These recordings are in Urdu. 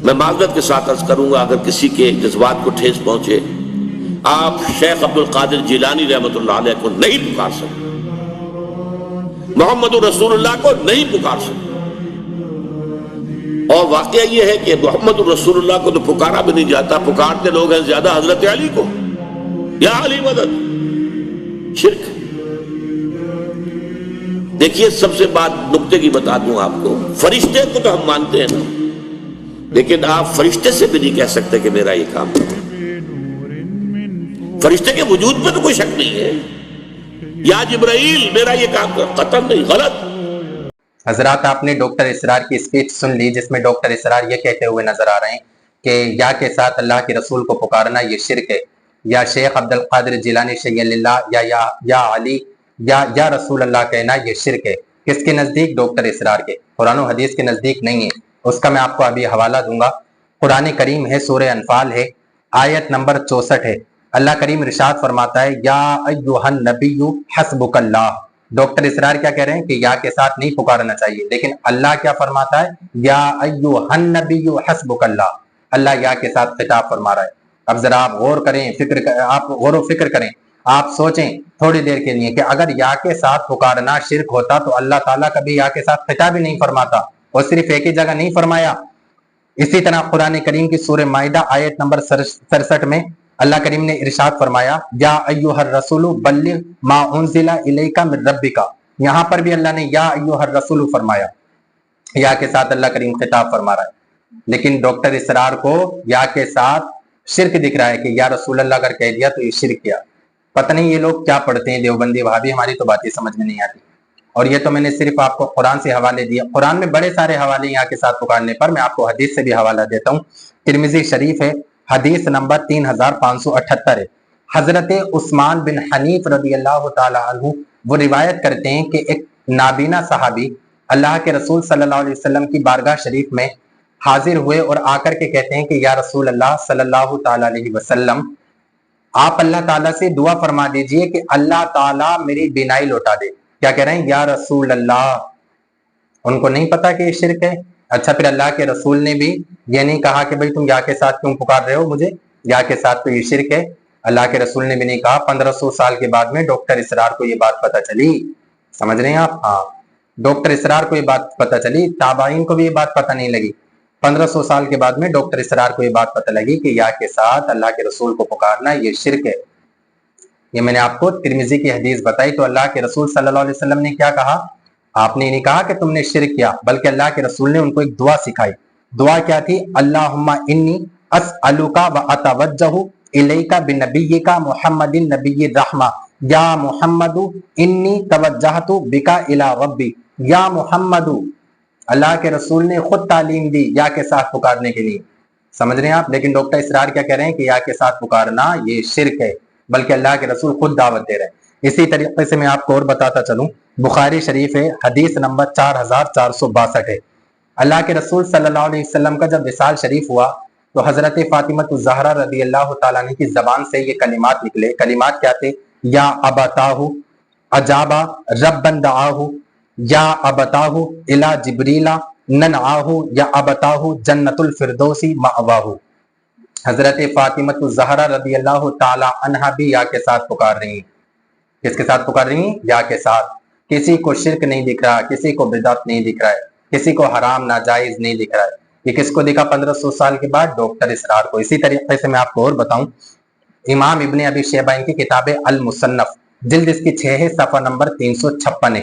میں معذرت کے ساتھ عرض کروں گا اگر کسی کے جذبات کو ٹھیس پہنچے، آپ شیخ عبد القادر جیلانی رحمۃ اللہ علیہ کو نہیں پکار سکتے، محمد رسول اللہ کو نہیں پکار سکتے، اور واقعہ یہ ہے کہ محمد رسول اللہ کو تو پکارا بھی نہیں جاتا، پکارتے لوگ ہیں زیادہ حضرت علی کو، یا علی مدد، شرک۔ دیکھیے سب سے بات نقطے کی بتا دوں آپ کو، فرشتے کو تو ہم مانتے ہیں نا، لیکن آپ فرشتے سے بھی نہیں کہہ سکتے کہ میرا یہ کام ہے۔ فرشتے کے وجود پہ تو کوئی شک نہیں ہے، یا جبرائیل میرا یہ کام کر، قطعاً نہیں، غلط۔ حضرات آپ نے ڈاکٹر اسرار کی اسپیچ سن لی جس میں ڈاکٹر اسرار یہ کہتے ہوئے نظر آ رہے ہیں کہ یا کے ساتھ اللہ کے رسول کو پکارنا یہ شرک ہے، یا شیخ عبد القادر جیلانی شیخ اللہ یا علی یا رسول اللہ کہنا یہ شرک ہے۔ کس کے نزدیک؟ ڈاکٹر اسرار کے، قرآن و حدیث کے نزدیک نہیں ہے۔ اس کا میں آپ کو ابھی حوالہ دوں گا، قرآن کریم ہے، سورہ انفال ہے، آیت نمبر 64 ہے۔ اللہ کریم ارشاد فرماتا ہے یا ایھا النبی حسبک اللہ۔ ڈاکٹر اسرار کیا کہہ رہے ہیں کہ یا کے ساتھ نہیں پکارنا چاہیے، لیکن اللہ کیا فرماتا ہے؟ یا ایھا النبی حسبک اللہ۔ اللہ یا کے ساتھ خطاب فرما رہا ہے۔ اب ذرا آپ غور کریں، آپ غور و فکر کریں، آپ سوچیں تھوڑی دیر کے لیے کہ اگر یا کے ساتھ پکارنا شرک ہوتا تو اللہ تعالیٰ کبھی یا کے ساتھ خطاب ہی نہیں فرماتا، اور صرف ایک ہی جگہ نہیں فرمایا۔ اسی طرح قرآن کریم کی سورہ مائدہ آیت نمبر 67 میں اللہ کریم نے ارشاد فرمایا یا ایھا الرسول بلغ ما انزل الیک من ربک۔ یہاں پر بھی اللہ نے یا ایھا الرسول فرمایا، یا کے ساتھ اللہ کریم خطاب فرما رہا ہے۔ لیکن ڈاکٹر اسرار کو یا کے ساتھ شرک دکھ رہا ہے کہ یا رسول اللہ اگر کہہ دیا تو یہ شرک کیا۔ پتہ نہیں یہ لوگ کیا پڑھتے ہیں، دیوبندی وہابی، ہماری تو باتیں سمجھ میں نہیں آتی۔ اور یہ تو میں نے صرف آپ کو قرآن سے حوالے دیا، قرآن میں بڑے سارے حوالے یا کے ساتھ پکارنے پر، میں آپ کو حدیث سے بھی حوالہ دیتا ہوں۔ ترمذی شریف ہے، حدیث نمبر 3578 ہے۔ حضرت عثمان بن حنیف رضی اللہ تعالی عنہ وہ روایت کرتے ہیں کہ ایک نابینا صحابی اللہ کے رسول صلی اللہ علیہ وسلم کی بارگاہ شریف میں حاضر ہوئے اور آ کر کے کہتے ہیں کہ یا رسول اللہ صلی اللہ تعالی علیہ وسلم، آپ اللہ تعالیٰ سے دعا فرما دیجئے کہ اللہ تعالیٰ میری بینائی لوٹا دے۔ کیا کہہ رہے ہیں؟ یا رسول اللہ۔ ان کو نہیں پتا کہ یہ شرک ہے۔ اچھا، پھر اللہ کے رسول نے بھی یہ نہیں کہا کہ بھئی تم یا کے ساتھ کیوں پکار رہے ہو مجھے، یا کے ساتھ تو یہ شرک ہے۔ اللہ کے رسول نے بھی نہیں کہا۔ 1500 سال کے بعد میں ڈاکٹر اسرار کو یہ بات پتا چلی۔ سمجھ رہے ہیں آپ؟ ہاں، ڈاکٹر اسرار کو یہ بات پتا چلی، تابعین کو بھی یہ بات پتا نہیں لگی۔ 1500 سال کے بعد میں ڈاکٹر اسرار کو یہ بات پتا لگی کہ یا کے ساتھ اللہ کے رسول کو پکارنا یہ شرک ہے۔ یہ میں نے آپ کو ترمذی کی حدیث بتائی، تو اللہ کے رسول صلی اللہ علیہ وسلم نے کیا کہا؟ آپ نے نہیں کہا کہ تم نے شرک کیا، بلکہ اللہ کے رسول نے ان کو ایک دعا سکھائی۔ دعا کیا تھی؟ اللہم انی اسألک و اتوجہ الیک بنبیک محمد نبی الرحمہ یا محمد انی توجہت بک الی ربی یا محمد۔ اللہ کے رسول نے خود تعلیم دی یا کے ساتھ پکارنے کے لیے۔ سمجھ رہے ہیں آپ؟ لیکن ڈاکٹر اسرار کیا کہہ رہے ہیں کہ یا کے ساتھ پکارنا یہ شرک ہے، بلکہ اللہ کے رسول خود دعوت دے رہے ہیں۔ اسی طریقے سے میں آپ کو اور بتاتا چلوں، بخاری شریف ہے، حدیث نمبر 4462 ہے۔ اللہ کے رسول صلی اللہ علیہ وسلم کا جب وصال شریف ہوا تو حضرت فاطمہ الزہرا رضی اللہ تعالیٰ عنہ کی زبان سے یہ کلمات نکلے۔ کلمات کیا تھے؟ یا ابتاہ اجابا ربن دعاہ، یا ابتاہ الی جبریل ننعاہ، یا ابتاہ جنت الفردوس مأواہ۔ حضرت فاطمہ الزہرا رضی اللہ تعالی عنہا بھی یا کے ساتھ پکار رہی ہیں۔ کس کے ساتھ پکار رہی ہیں؟ یا کے ساتھ۔ کسی کو شرک نہیں دکھ رہا، کسی کو بدعت نہیں دکھ رہا ہے، کسی کو حرام ناجائز نہیں دکھ رہا ہے۔ یہ کس کو دکھا 1500 سال کے بعد؟ ڈاکٹر اسرار کو۔ اسی طریقے سے میں آپ کو اور بتاؤں، امام ابن ابی شیبہ ان کی کتاب المصنف، جلد اس کی 6 ہے، صفحہ نمبر 356 ہے۔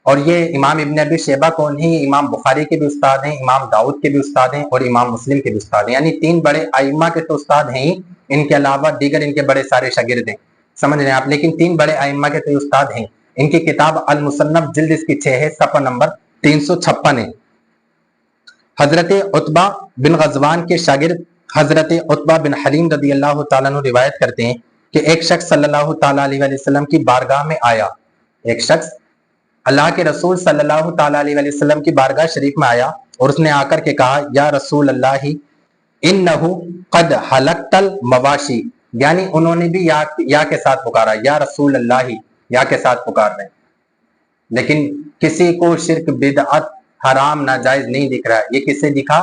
اور یہ امام ابن ابی شیبہ کون ہیں؟ امام بخاری کے بھی استاد ہیں، امام داؤد کے بھی استاد ہیں، اور امام مسلم کے بھی استاد ہیں۔ یعنی 3 بڑے ائمہ کے تو استاد ہیں، ان کے علاوہ دیگر ان کے بڑے سارے شاگرد ہیں۔ سمجھ رہے ہیں آپ؟ لیکن 3 بڑے ائمہ کے تو استاد ہیں۔ ان کی کتاب المصنف جلد اس کی 6 ہے، صفحہ نمبر 356 ہے۔ حضرت عتبہ بن غزوان کے شاگرد حضرت عتبہ بن حلیم رضی اللہ تعالیٰ عنہ روایت کرتے ہیں کہ ایک شخص صلی اللہ تعالیٰ علیہ وسلم کی بارگاہ میں آیا۔ ایک شخص اللہ کے رسول صلی اللہ تعالیٰ علیہ وسلم کی بارگاہ شریف میں آیا اور اس نے آ کر کے کہا یا رسول اللہ انہو قد حلقت المواشی، یعنی انہوں نے بھی یا کے ساتھ پکارا، یا رسول اللہ، یا کے ساتھ پکار رہے ہیں۔ لیکن کسی کو شرک بدعت حرام ناجائز نہیں دکھ رہا ہے۔ یہ کس سے دکھا؟